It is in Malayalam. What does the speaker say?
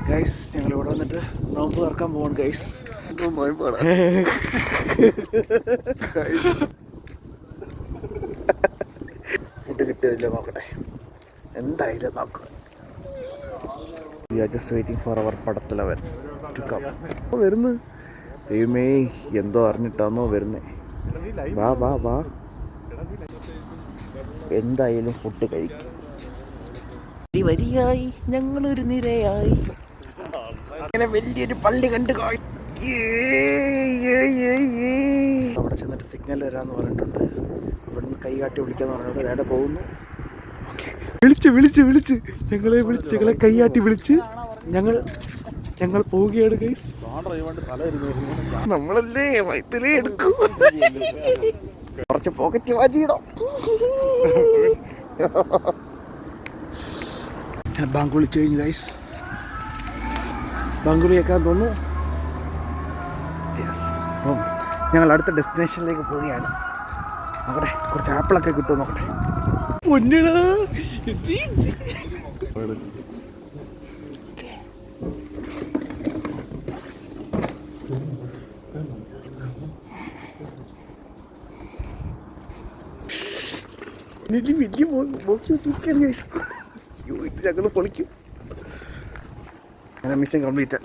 ഗൈസ് ഞങ്ങൾ ഇവിടെ വന്നിട്ട് നോമ്പ് തുറക്കാൻ പോവാണ് ഗൈസ്. ഫുഡ് കിട്ടിയതില്ലോ നോക്കട്ടെ, എന്തായാലും നോക്കാം. We are just waiting for our പടത്തിലവൻ ടു കം. വരുന്നു ദൈവമേ, എന്തോ അറിഞ്ഞിട്ടാന്നോ വരുന്നേ. വാ വാ വാ, എന്തായാലും ഫുഡ് കഴിക്കും. വരിയായി ഞങ്ങളൊരു നിരയായി അങ്ങനെ വലിയൊരു പള്ളി കണ്ട് അവിടെ ചെന്നിട്ട് സിഗ്നൽ തരാന്ന് പറഞ്ഞിട്ടുണ്ട്. ഇവിടുന്ന് കൈ കാട്ടി വിളിക്കാന്ന് പറഞ്ഞിട്ട് നേരെ പോകുന്നു. ഓക്കെ, വിളിച്ച് ഞങ്ങളെ കൈയാട്ടി വിളിച്ച് ഞങ്ങൾ പോവുകയാണ് ഗൈസ്. നമ്മളല്ലേ വൈത്തിലേ എടുക്കും, കുറച്ച് പോക്കറ്റ് വാജിയിടാം. ബാങ്ക് വിളിച്ചു കഴിഞ്ഞു ഗൈസ്, ബാങ്ക് വിളിയേക്കാൻ തോന്നുന്നു. ഞങ്ങൾ അടുത്ത ഡെസ്റ്റിനേഷനിലേക്ക് പോവുകയാണ്. നോക്കട്ടെ, കുറച്ച് ആപ്പിളൊക്കെ കിട്ടുമോ നോക്കട്ടെ. പൊന്നടാ, വലിയ ബോക്സ് കിട്ടിയിരിക്കുകയാണ് ഗൈസ്. ഇത് ഞങ്ങൾ പൊളിക്കും. അങ്ങനെ മിഷൻ കംപ്ലീറ്റ്.